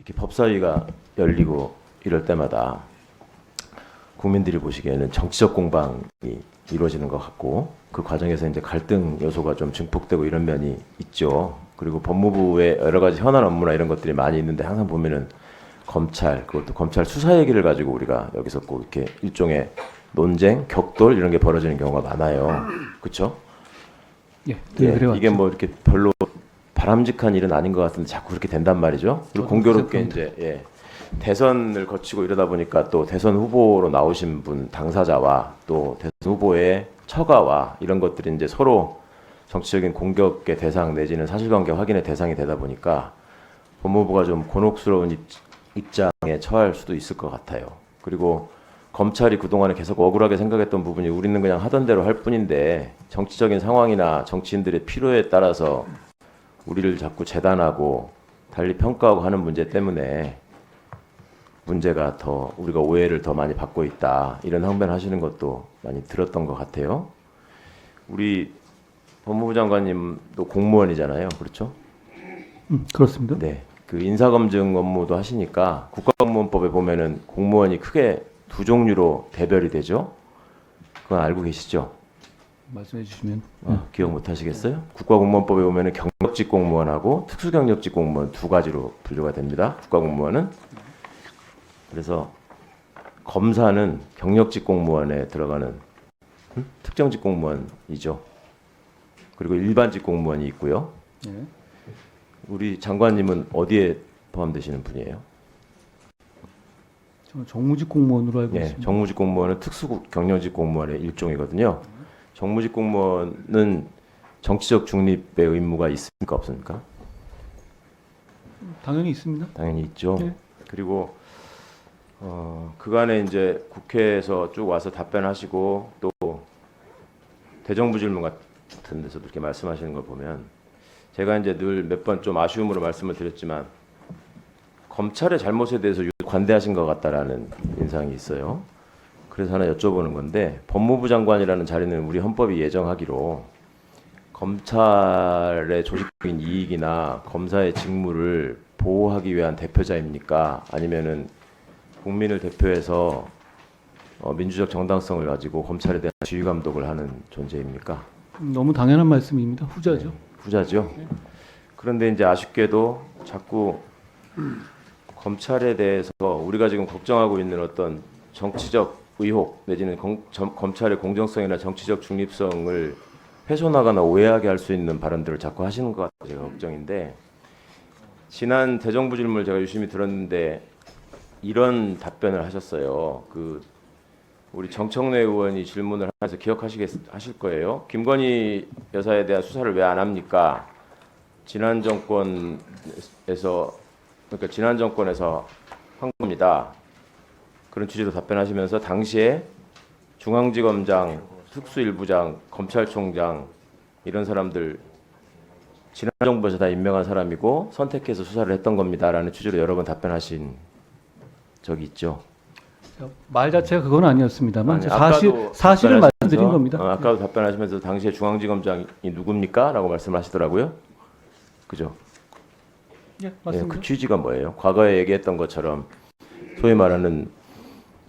이렇게 법사위가 열리고 이럴 때마다 국민들이 보시기에는 정치적 공방이 이루어지는 것 같고 그 과정에서 이제 갈등 요소가 좀 증폭되고 이런 면이 있죠. 그리고 법무부의 여러 가지 현안 업무나 이런 것들이 많이 있는데 항상 보면은 검찰, 그것도 검찰 수사 얘기를 가지고 우리가 여기서 꼭 이렇게 일종의 논쟁, 격돌 이런 게 벌어지는 경우가 많아요. 그렇죠? 예, 이게 뭐 이렇게 별로 바람직한 일은 아닌 것 같은데 자꾸 그렇게 된단 말이죠. 그리고 공교롭게 이제 대선을 거치고 이러다 보니까 또 대선 후보로 나오신 분 당사자와 또 대선 후보의 처가와 이런 것들이 이제 서로 정치적인 공격의 대상 내지는 사실관계 확인의 대상이 되다 보니까 법무부가 좀 곤혹스러운 입장에 처할 수도 있을 것 같아요. 그리고 검찰이 그동안에 계속 억울하게 생각했던 부분이 우리는 그냥 하던 대로 할 뿐인데 정치적인 상황이나 정치인들의 필요에 따라서 우리를 자꾸 재단하고 달리 평가하고 하는 문제 때문에 문제가 더 우리가 오해를 더 많이 받고 있다. 이런 항변하시는 것도 많이 들었던 것 같아요. 우리 법무부 장관님도 공무원이잖아요. 그렇죠? 그렇습니다. 네. 그 인사검증 업무도 하시니까 국가공무원법에 보면은 공무원이 크게 두 종류로 대별이 되죠. 그건 알고 계시죠? 말씀해 주시면. 기억 못 하시겠어요? 국가공무원법에 보면은 경력직 공무원하고 특수경력직 공무원 두 가지로 분류가 됩니다. 국가공무원은. 그래서 검사는 경력직 공무원에 들어가는 특정직 공무원이죠. 그리고 일반직 공무원이 있고요. 예. 우리 장관님은 어디에 포함되시는 분이에요? 저는 정무직 공무원으로 알고 있습니다. 정무직 공무원은 특수국 경력직 공무원의 일종이거든요. 정무직 공무원은 정치적 중립의 의무가 있습니까 없습니까? 당연히 있습니다. 당연히 있죠. 네. 그리고 그간에 이제 국회에서 쭉 와서 답변하시고 또 대정부 질문 같은 데서도 이렇게 말씀하시는 걸 보면 제가 이제 늘 몇 번 좀 아쉬움으로 말씀을 드렸지만 검찰의 잘못에 대해서 관대하신 것 같다라는 인상이 있어요. 그래서 하나 여쭤보는 건데 법무부 장관이라는 자리는 우리 헌법이 예정하기로 검찰의 조직적인 이익이나 검사의 직무를 보호하기 위한 대표자입니까? 아니면은 국민을 대표해서 민주적 정당성을 가지고 검찰에 대한 지휘 감독을 하는 존재입니까? 너무 당연한 말씀입니다. 후자죠. 후자죠. 그런데 이제 아쉽게도 자꾸 검찰에 대해서 우리가 지금 걱정하고 있는 어떤 정치적 의혹 내지는 검찰의 공정성이나 정치적 중립성을 훼손하거나 오해하게 할 수 있는 발언들을 자꾸 하시는 것 같아요. 제가 걱정인데 지난 대정부 질문을 제가 유심히 들었는데 이런 답변을 하셨어요. 우리 정청래 의원이 질문을 하면서 기억하실 거예요. 김건희 여사에 대한 수사를 왜 안 합니까? 지난 정권에서 한 겁니다. 그런 취지로 답변하시면서 당시에 중앙지검장, 특수일부장, 검찰총장 이런 사람들 지난 정부에서 다 임명한 사람이고 선택해서 수사를 했던 겁니다라는 취지로 여러 번 답변하신 적이 있죠. 말 자체가 그건 아니었습니다만 아니, 사실을 말씀드린 겁니다. 아까도 답변하시면서 당시에 중앙지검장이 누굽니까? 라고 말씀하시더라고요. 그죠? 예, 맞습니다. 그 취지가 뭐예요? 과거에 얘기했던 것처럼 소위 말하는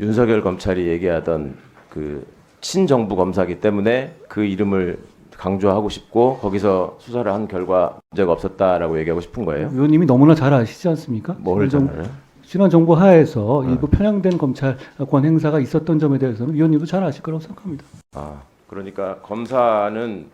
윤석열 검찰이 얘기하던 그 친정부 검사기 때문에 그 이름을 강조하고 싶고 거기서 수사를 한 결과 문제가 없었다라고 얘기하고 싶은 거예요? 의원님이 너무나 잘 아시지 않습니까? 뭘 잘 알아요? 지난 정부 하에서 일부 편향된 검찰권 행사가 있었던 점에 대해서는 위원님도 잘 아실 거라고 생각합니다. 그러니까 검사는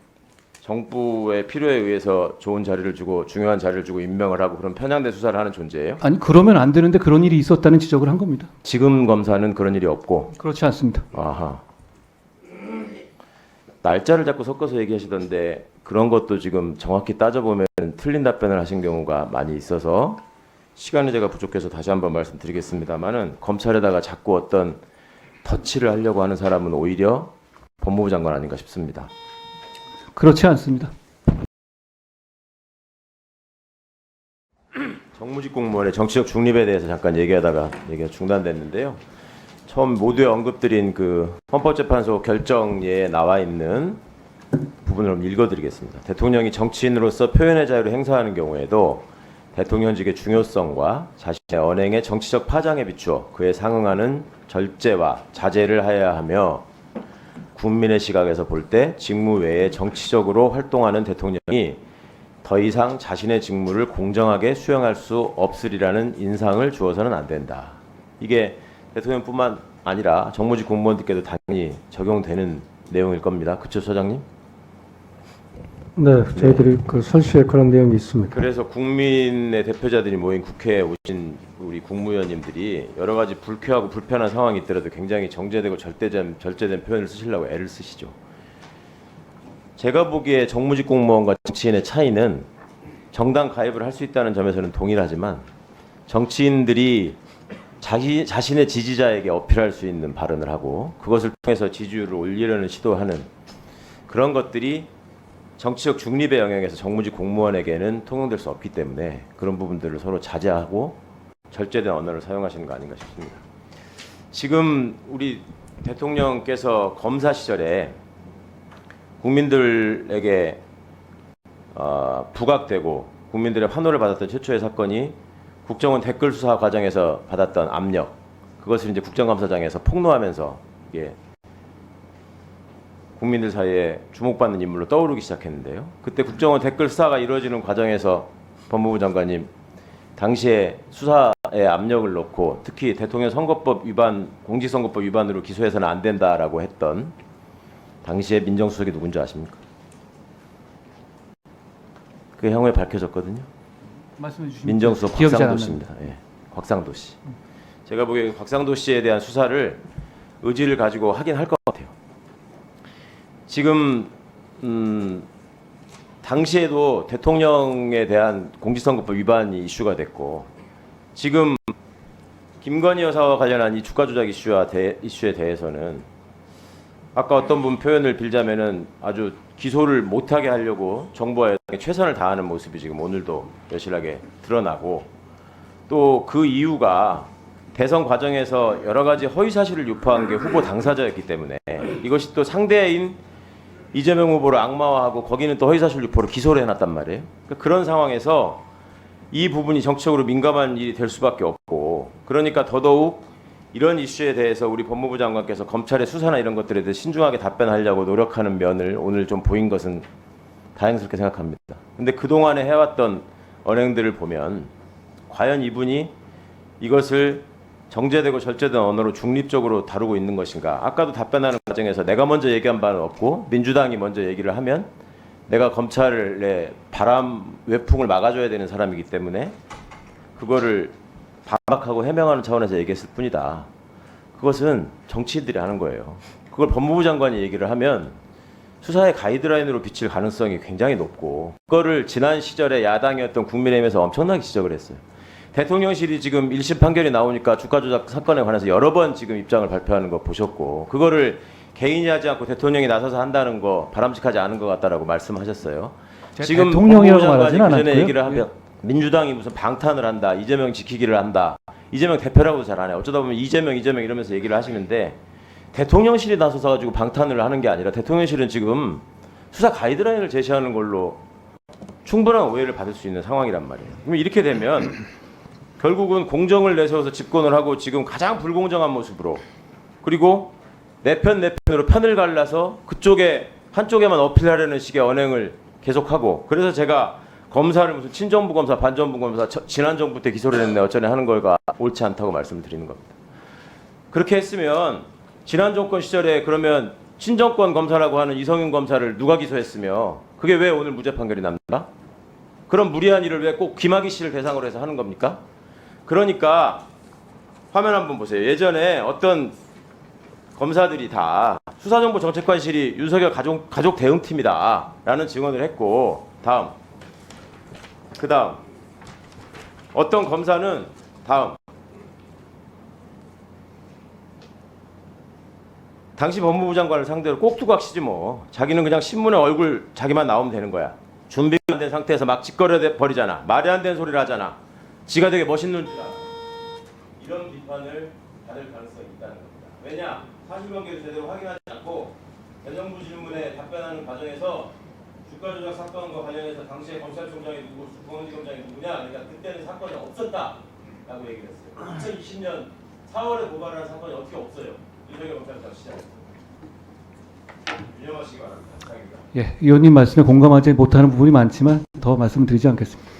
정부의 필요에 의해서 좋은 자리를 주고 중요한 자리를 주고 임명을 하고 그런 편향된 수사를 하는 존재예요? 아니 그러면 안 되는데 그런 일이 있었다는 지적을 한 겁니다. 지금 검사는 그런 일이 없고. 그렇지 않습니다. 아하. 날짜를 자꾸 섞어서 얘기하시던데 그런 것도 지금 정확히 따져보면 틀린 답변을 하신 경우가 많이 있어서 시간이 제가 부족해서 다시 한번 말씀드리겠습니다만은 검찰에다가 자꾸 어떤 터치를 하려고 하는 사람은 오히려 법무부 장관 아닌가 싶습니다. 그렇지 않습니다. 정무직 공무원의 정치적 중립에 대해서 잠깐 얘기하다가 얘기가 중단됐는데요. 처음 모두에 언급드린 그 헌법재판소 결정에 나와 있는 부분을 읽어드리겠습니다. 대통령이 정치인으로서 표현의 자유를 행사하는 경우에도 대통령직의 중요성과 자신의 언행의 정치적 파장에 비추어 그에 상응하는 절제와 자제를 하여야 하며 국민의 시각에서 볼 때 직무 외에 정치적으로 활동하는 대통령이 더 이상 자신의 직무를 공정하게 수행할 수 없으리라는 인상을 주어서는 안 된다. 이게 대통령뿐만 아니라 정무직 공무원들께도 당연히 적용되는 내용일 겁니다. 그렇죠, 소장님? 네, 저희들이 그 설시에 그런 내용이 있습니다. 그래서 국민의 대표자들이 모인 국회에 오신 우리 국무위원님들이 여러 가지 불쾌하고 불편한 상황이 있더라도 굉장히 정제되고 절제된 표현을 쓰시려고 애를 쓰시죠. 제가 보기에 정무직 공무원과 정치인의 차이는 정당 가입을 할 수 있다는 점에서는 동일하지만 정치인들이 자신의 지지자에게 어필할 수 있는 발언을 하고 그것을 통해서 지지율을 올리려는 시도하는 그런 것들이 정치적 중립의 영역에서 정무직 공무원에게는 통용될 수 없기 때문에 그런 부분들을 서로 자제하고 절제된 언어를 사용하시는 거 아닌가 싶습니다. 지금 우리 대통령께서 검사 시절에 국민들에게 부각되고 국민들의 환호를 받았던 최초의 사건이 국정원 댓글 수사 과정에서 받았던 압력, 그것을 이제 국정감사장에서 폭로하면서 이게 국민들 사이에 주목받는 인물로 떠오르기 시작했는데요. 그때 국정원 댓글 수사가 이루어지는 과정에서 법무부 장관님 당시에 수사에 압력을 넣고 특히 대통령 선거법 위반, 공직선거법 위반으로 기소해서는 안 된다라고 했던 당시에 민정수석이 누군지 아십니까? 그 향후에 밝혀졌거든요. 말씀해 주시면 민정수석 기억이 잘 안 곽상도 씨입니다. 예, 곽상도 씨. 제가 보기에 곽상도 씨에 대한 수사를 의지를 가지고 하긴 할 것 같아요. 지금 당시에도 대통령에 대한 공직선거법 위반이 이슈가 됐고 지금 김건희 여사와 관련한 이 주가 조작 이슈에 대해서는 아까 어떤 분 표현을 빌자면은 아주 기소를 못하게 하려고 정부와 여당이 최선을 다하는 모습이 지금 오늘도 여실하게 드러나고 또 그 이유가 대선 과정에서 여러 가지 허위 사실을 유포한 게 후보 당사자였기 때문에 이것이 또 상대인 이재명 후보를 악마화하고 거기는 또 허위사실 유포로 기소를 해놨단 말이에요. 그러니까 그런 상황에서 이 부분이 정치적으로 민감한 일이 될 수밖에 없고 그러니까 더더욱 이런 이슈에 대해서 우리 법무부 장관께서 검찰의 수사나 이런 것들에 대해 신중하게 답변하려고 노력하는 면을 오늘 좀 보인 것은 다행스럽게 생각합니다. 근데 그동안에 해왔던 언행들을 보면 과연 이분이 이것을 정제되고 절제된 언어로 중립적으로 다루고 있는 것인가. 아까도 답변하는 과정에서 내가 먼저 얘기한 바는 없고 민주당이 먼저 얘기를 하면 내가 검찰의 바람 외풍을 막아줘야 되는 사람이기 때문에 그거를 반박하고 해명하는 차원에서 얘기했을 뿐이다. 그것은 정치인들이 하는 거예요. 그걸 법무부 장관이 얘기를 하면 수사의 가이드라인으로 비칠 가능성이 굉장히 높고 그거를 지난 시절에 야당이었던 국민의힘에서 엄청나게 지적을 했어요. 대통령실이 지금 1심 판결이 나오니까 주가 조작 사건에 관해서 여러 번 지금 입장을 발표하는 거 보셨고 그거를 개인이 하지 않고 대통령이 나서서 한다는 거 바람직하지 않은 것 같다라고 말씀하셨어요. 지금 대통령이라고 법무부 장관이 말하진 그전에 않았고요. 얘기를 하면 민주당이 무슨 방탄을 한다, 이재명 지키기를 한다. 이재명 대표라고도 잘 안 해요. 어쩌다 보면 이재명 이러면서 얘기를 하시는데 대통령실이 나서서 가지고 방탄을 하는 게 아니라 대통령실은 지금 수사 가이드라인을 제시하는 걸로 충분한 오해를 받을 수 있는 상황이란 말이에요. 그럼 이렇게 되면 결국은 공정을 내세워서 집권을 하고 지금 가장 불공정한 모습으로 그리고 내 편으로 편을 갈라서 그쪽에 한쪽에만 어필하려는 식의 언행을 계속하고 그래서 제가 검사를 무슨 친정부 검사 반정부 검사 지난 정부 때 기소를 했네 어쩌네 하는 거가 옳지 않다고 말씀을 드리는 겁니다. 그렇게 했으면 지난 정권 시절에 그러면 친정권 검사라고 하는 이성윤 검사를 누가 기소했으며 그게 왜 오늘 무죄 판결이 납니까? 그런 무리한 일을 왜 꼭 김학의 씨를 대상으로 해서 하는 겁니까? 그러니까 화면 한번 보세요. 예전에 어떤 검사들이 다 수사정보정책관실이 윤석열 가족 대응팀이다 라는 증언을 했고 그 다음 어떤 검사는 당시 법무부 장관을 상대로 꼭두각시지 뭐 자기는 그냥 신문에 얼굴 자기만 나오면 되는 거야. 준비가 안 된 상태에서 막 짓거려 버리잖아. 말이 안 되는 소리를 하잖아. 지가 되게 멋있는 줄 알아. 이런 비판을 받을 가능성이 있다는 겁니다. 왜냐? 사실관계를 제대로 확인하지 않고 대정부 질문에 답변하는 과정에서 주가 조작 사건과 관련해서 당시에 검찰총장이 누구, 중앙지검장이 누구냐 그러니까 그때는 사건이 없었다라고 얘기를 했어요. 2020년 4월에 고발한 사건이 어떻게 없어요? 윤석열 검찰장 시작했어요. 유념하시기 바랍니다. 이상입니다. 예, 의원님 말씀에 공감하지 못하는 부분이 많지만 더 말씀드리지 않겠습니다.